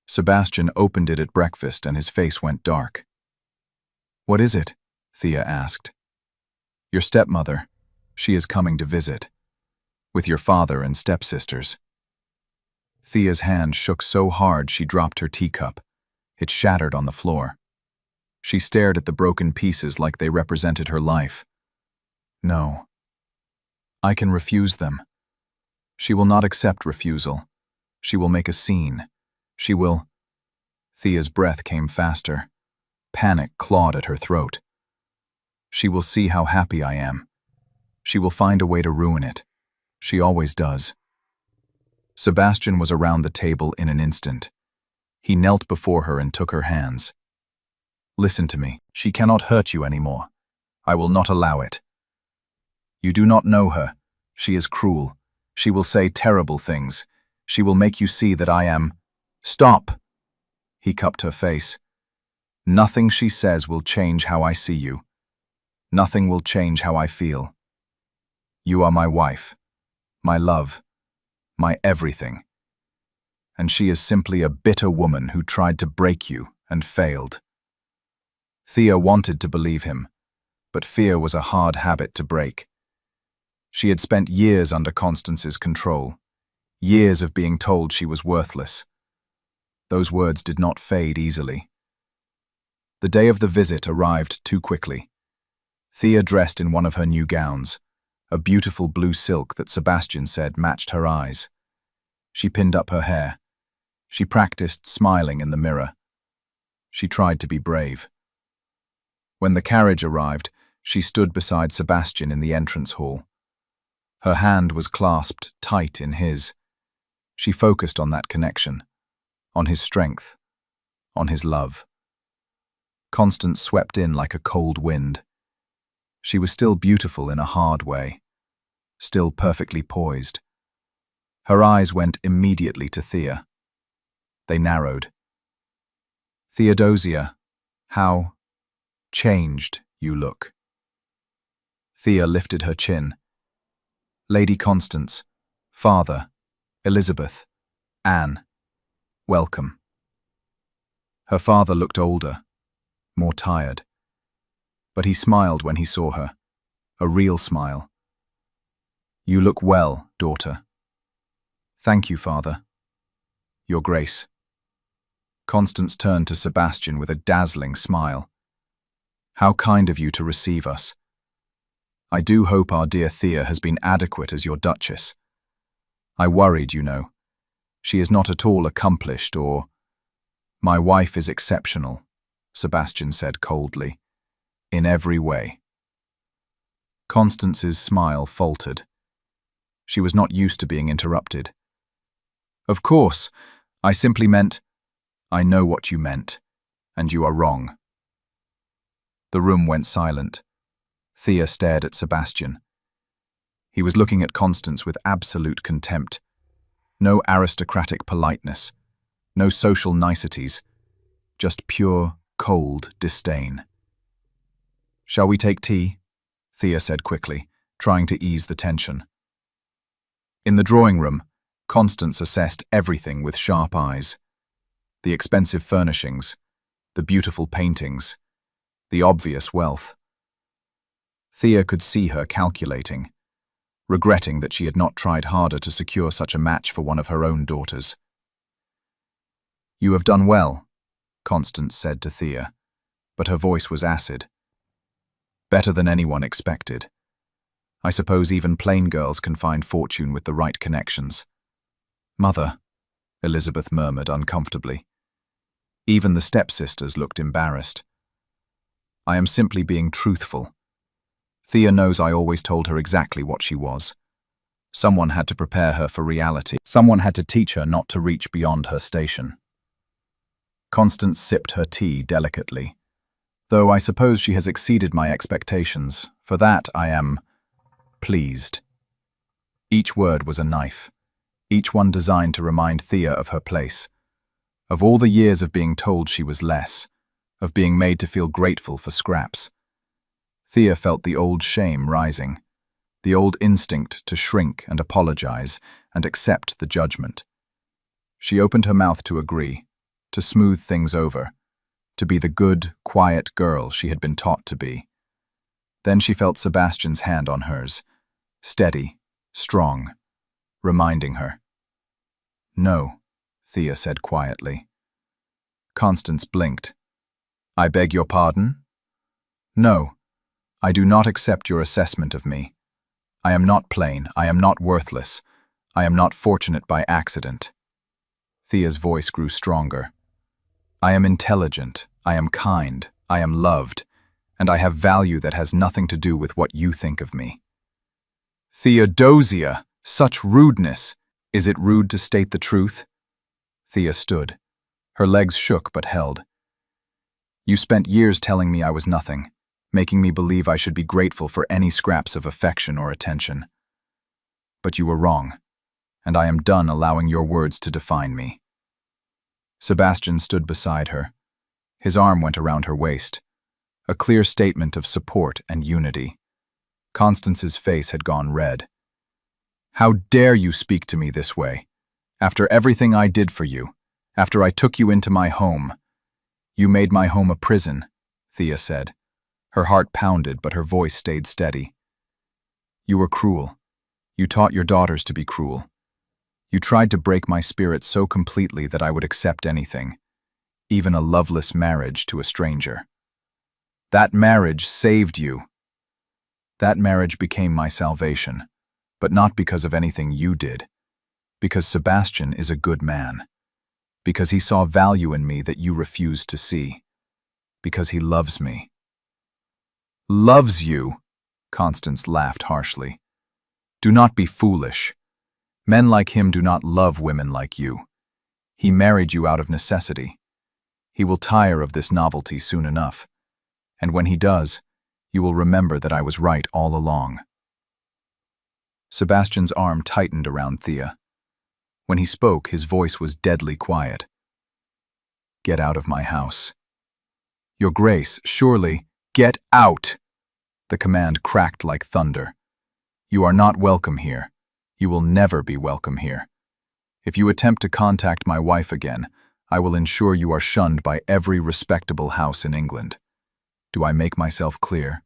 Speaker 1: Sebastian opened it at breakfast and his face went dark. "What is it?" Thea asked. "Your stepmother. She is coming to visit. With your father and stepsisters." Thea's hand shook so hard she dropped her teacup. It shattered on the floor. She stared at the broken pieces like they represented her life. "No. I can refuse them." "She will not accept refusal. She will make a scene. She will—" Thea's breath came faster. Panic clawed at her throat. She will see how happy I am. She will find a way to ruin it. She always does. Sebastian was around the table in an instant. He knelt before her and took her hands. Listen to me. She cannot hurt you anymore. I will not allow it. You do not know her. She is cruel. She will say terrible things. She will make you see that I am— Stop! He cupped her face. Nothing she says will change how I see you. Nothing will change how I feel. You are my wife, my love, my everything. And she is simply a bitter woman who tried to break you and failed. Thea wanted to believe him, but fear was a hard habit to break. She had spent years under Constance's control, years of being told she was worthless. Those words did not fade easily. The day of the visit arrived too quickly. Thea dressed in one of her new gowns, a beautiful blue silk that Sebastian said matched her eyes. She pinned up her hair. She practiced smiling in the mirror. She tried to be brave. When the carriage arrived, she stood beside Sebastian in the entrance hall. Her hand was clasped tight in his. She focused on that connection, on his strength, on his love. Constance swept in like a cold wind. She was still beautiful in a hard way, still perfectly poised. Her eyes went immediately to Thea. They narrowed. Theodosia, how changed you look. Thea lifted her chin. Lady Constance, Father, Elizabeth, Anne, welcome. Her father looked older, more tired. But he smiled when he saw her, a real smile. You look well, daughter. Thank you, Father. Your Grace. Constance turned to Sebastian with a dazzling smile. How kind of you to receive us. I do hope our dear Thea has been adequate as your Duchess. I worried, you know. She is not at all accomplished or— My wife is exceptional, Sebastian said coldly. In every way. Constance's smile faltered. She was not used to being interrupted. Of course, I simply meant— I know what you meant, and you are wrong. The room went silent. Thea stared at Sebastian. He was looking at Constance with absolute contempt. No aristocratic politeness, no social niceties, just pure, cold disdain. Shall we take tea? Thea said quickly, trying to ease the tension. In the drawing room, Constance assessed everything with sharp eyes. The expensive furnishings, the beautiful paintings, the obvious wealth. Thea could see her calculating, regretting that she had not tried harder to secure such a match for one of her own daughters. You have done well, Constance said to Thea, but her voice was acid. Better than anyone expected. I suppose even plain girls can find fortune with the right connections. Mother, Elizabeth murmured uncomfortably. Even the stepsisters looked embarrassed. I am simply being truthful. Thea knows I always told her exactly what she was. Someone had to prepare her for reality. Someone had to teach her not to reach beyond her station. Constance sipped her tea delicately. Though I suppose she has exceeded my expectations. For that I am pleased. Each word was a knife, each one designed to remind Thea of her place, of all the years of being told she was less, of being made to feel grateful for scraps. Thea felt the old shame rising, the old instinct to shrink and apologize and accept the judgment. She opened her mouth to agree, to smooth things over, to be the good, quiet girl she had been taught to be. Then she felt Sebastian's hand on hers, steady, strong, reminding her. No, Thea said quietly. Constance blinked. I beg your pardon? No, I do not accept your assessment of me. I am not plain, I am not worthless, I am not fortunate by accident. Thea's voice grew stronger. I am intelligent, I am kind, I am loved, and I have value that has nothing to do with what you think of me." "Theodosia, such rudeness! Is it rude to state the truth?" Thea stood. Her legs shook but held. "You spent years telling me I was nothing, making me believe I should be grateful for any scraps of affection or attention. But you were wrong, and I am done allowing your words to define me." Sebastian stood beside her. His arm went around her waist, a clear statement of support and unity. Constance's face had gone red. "How dare you speak to me this way? After everything I did for you, after I took you into my home." "You made my home a prison," Thea said. Her heart pounded, but her voice stayed steady. "You were cruel. You taught your daughters to be cruel. You tried to break my spirit so completely that I would accept anything, even a loveless marriage to a stranger. That marriage saved you. That marriage became my salvation, but not because of anything you did. Because Sebastian is a good man. Because he saw value in me that you refused to see. Because he loves me." "Loves you?" Constance laughed harshly. "Do not be foolish. Men like him do not love women like you. He married you out of necessity. He will tire of this novelty soon enough. And when he does, you will remember that I was right all along." Sebastian's arm tightened around Thea. When he spoke, his voice was deadly quiet. "Get out of my house." "Your Grace, surely—" "Get out!" The command cracked like thunder. "You are not welcome here. You will never be welcome here. If you attempt to contact my wife again, I will ensure you are shunned by every respectable house in England. Do I make myself clear?"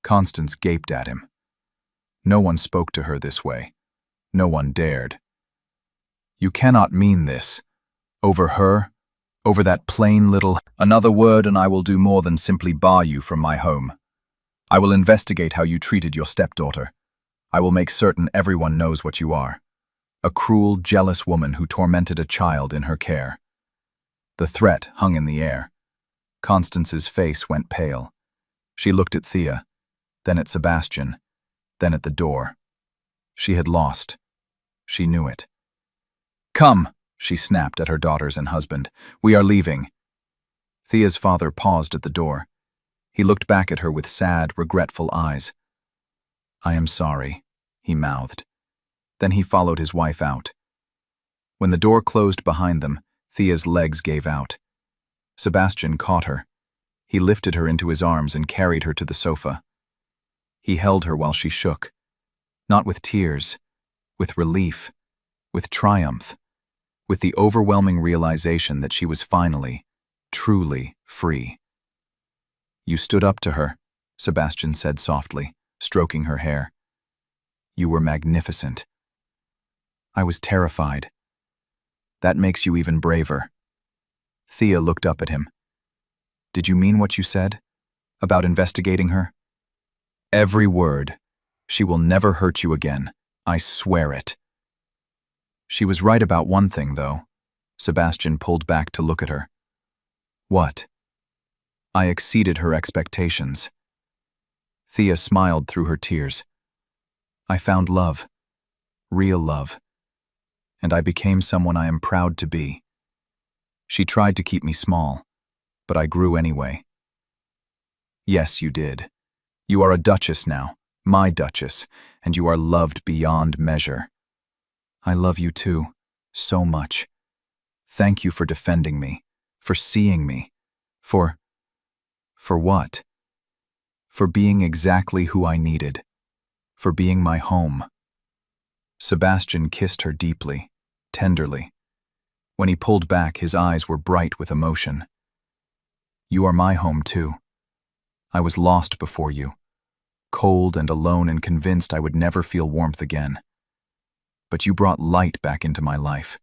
Speaker 1: Constance gaped at him. No one spoke to her this way. No one dared. "You cannot mean this. Over her? Over that plain little—" "Another word and I will do more than simply bar you from my home. I will investigate how you treated your stepdaughter. I will make certain everyone knows what you are. A cruel, jealous woman who tormented a child in her care." The threat hung in the air. Constance's face went pale. She looked at Thea, then at Sebastian, then at the door. She had lost. She knew it. "Come," she snapped at her daughters and husband. "We are leaving." Thea's father paused at the door. He looked back at her with sad, regretful eyes. "I am sorry," he mouthed. Then he followed his wife out. When the door closed behind them, Thea's legs gave out. Sebastian caught her. He lifted her into his arms and carried her to the sofa. He held her while she shook. Not with tears, with relief, with triumph, with the overwhelming realization that she was finally, truly free. "You stood up to her," Sebastian said softly, stroking her hair. "You were magnificent." "I was terrified." "That makes you even braver." Thea looked up at him. "Did you mean what you said? About investigating her?" "Every word. She will never hurt you again. I swear it." "She was right about one thing, though." Sebastian pulled back to look at her. "What?" "I exceeded her expectations." Thea smiled through her tears. "I found love. Real love. And I became someone I am proud to be. She tried to keep me small, but I grew anyway." "Yes, you did. You are a duchess now, my duchess, and you are loved beyond measure." "I love you too, so much. Thank you for defending me, for seeing me, for what? For being exactly who I needed, for being my home." Sebastian kissed her deeply, tenderly. When he pulled back, his eyes were bright with emotion. "You are my home too. I was lost before you, cold and alone and convinced I would never feel warmth again. But you brought light back into my life.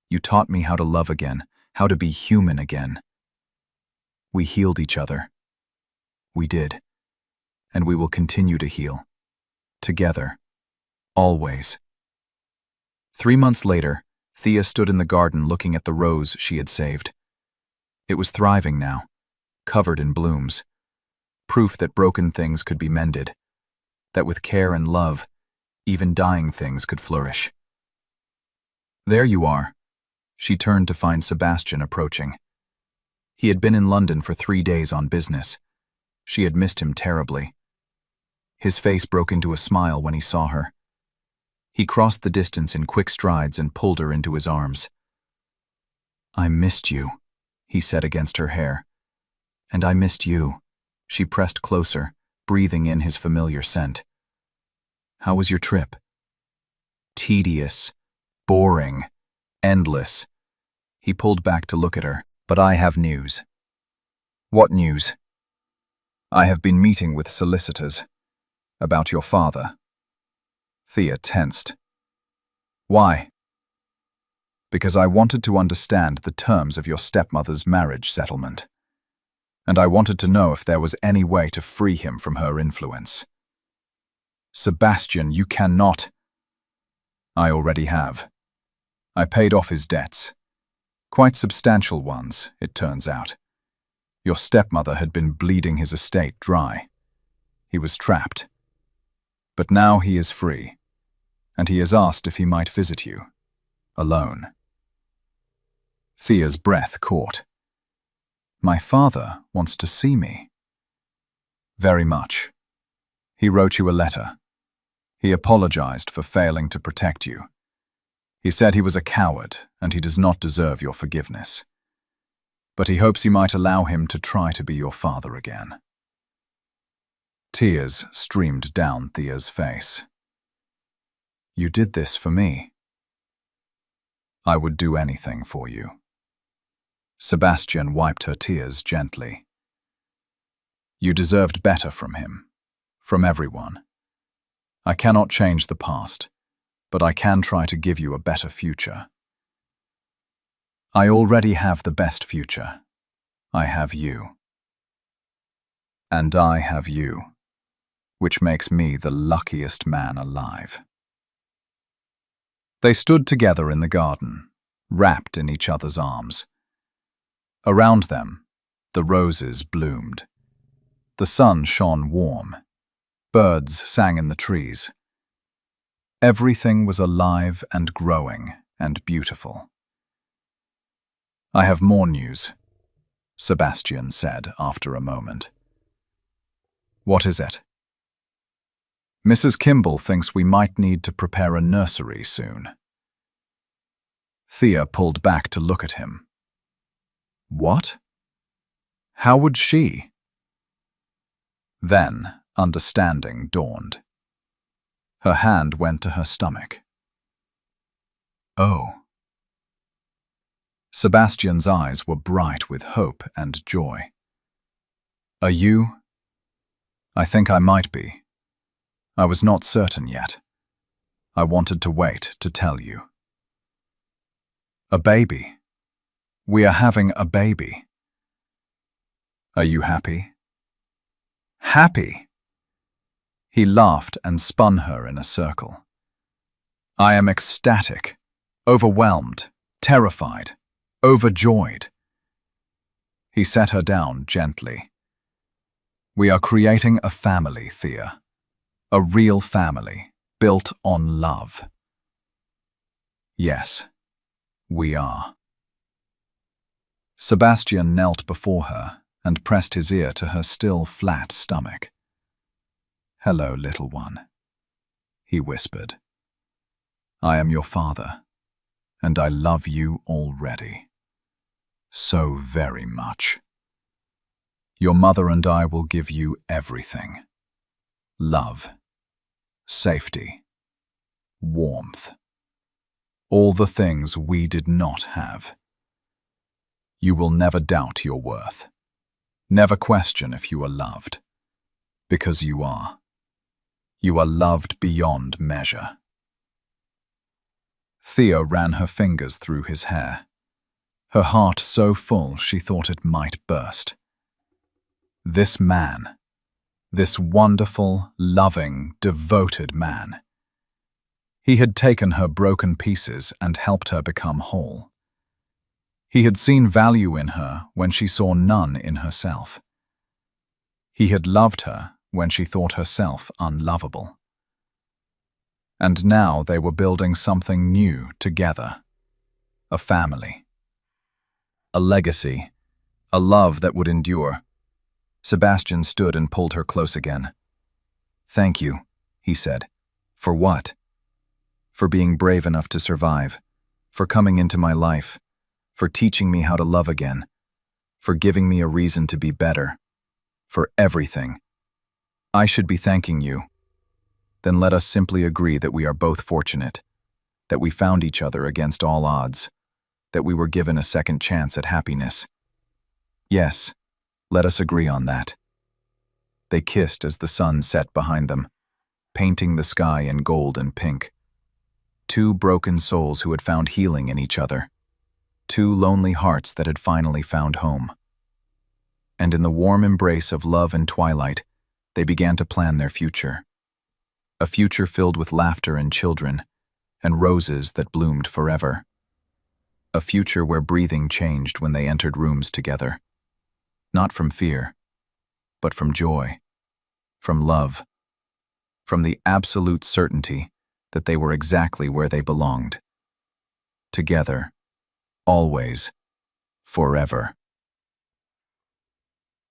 Speaker 1: You taught me how to love again, how to be human again. We healed each other. We did. And we will continue to heal. Together. Always." 3 months later, Thea stood in the garden looking at the rose she had saved. It was thriving now, covered in blooms, proof that broken things could be mended, that with care and love, even dying things could flourish. "There you are." She turned to find Sebastian approaching. He had been in London for 3 days on business. She had missed him terribly. His face broke into a smile when he saw her. He crossed the distance in quick strides and pulled her into his arms. "I missed you," he said against her hair. "And I missed you." She pressed closer, breathing in his familiar scent. "How was your trip?" "Tedious, boring, endless." He pulled back to look at her. "But I have news." "What news?" "I have been meeting with solicitors. About your father." Thea tensed. "Why?" "Because I wanted to understand the terms of your stepmother's marriage settlement. And I wanted to know if there was any way to free him from her influence." "Sebastian, you cannot." "I already have. I paid off his debts. Quite substantial ones, it turns out. Your stepmother had been bleeding his estate dry. He was trapped. But now he is free, and he has asked if he might visit you, alone." Thea's breath caught. "My father wants to see me." "Very much. He wrote you a letter. He apologized for failing to protect you. He said he was a coward and he does not deserve your forgiveness. But he hopes you might allow him to try to be your father again." Tears streamed down Thea's face. "You did this for me." "I would do anything for you." Sebastian wiped her tears gently. "You deserved better from him, from everyone. I cannot change the past, but I can try to give you a better future." "I already have the best future. I have you. And I have you, which makes me the luckiest man alive." They stood together in the garden, wrapped in each other's arms. Around them, the roses bloomed. The sun shone warm. Birds sang in the trees. Everything was alive and growing and beautiful. "I have more news," Sebastian said after a moment. "What is it?" "Mrs. Kimball thinks we might need to prepare a nursery soon." Thea pulled back to look at him. "What? How would she?" Then understanding dawned. Her hand went to her stomach. "Oh." Sebastian's eyes were bright with hope and joy. "Are you?" "I think I might be. I was not certain yet. I wanted to wait to tell you." "A baby. We are having a baby." "Are you happy?" "Happy?" He laughed and spun her in a circle. "I am ecstatic, overwhelmed, terrified, overjoyed." He set her down gently. "We are creating a family, Thea. A real family, built on love." "Yes, we are." Sebastian knelt before her and pressed his ear to her still flat stomach. "Hello, little one," he whispered. "I am your father, and I love you already. So very much. Your mother and I will give you everything. Love, safety, warmth. All the things we did not have. You will never doubt your worth. Never question if you are loved. Because you are. You are loved beyond measure." Thea ran her fingers through his hair, her heart so full she thought it might burst. This man, this wonderful, loving, devoted man. He had taken her broken pieces and helped her become whole. He had seen value in her when she saw none in herself. He had loved her when she thought herself unlovable. And now they were building something new together. A family. A legacy. A love that would endure. Sebastian stood and pulled her close again. "Thank you," he said. "For what?" "For being brave enough to survive. For coming into my life. For teaching me how to love again. For giving me a reason to be better. For everything. I should be thanking you. Then let us simply agree that we are both fortunate, that we found each other against all odds, that we were given a second chance at happiness. Yes, let us agree on that." They kissed as the sun set behind them, painting the sky in gold and pink. Two broken souls who had found healing in each other. Two lonely hearts that had finally found home. And in the warm embrace of love and twilight, they began to plan their future. A future filled with laughter and children, and roses that bloomed forever. A future where breathing changed when they entered rooms together. Not from fear, but from joy, from love, from the absolute certainty that they were exactly where they belonged. Together, always, forever.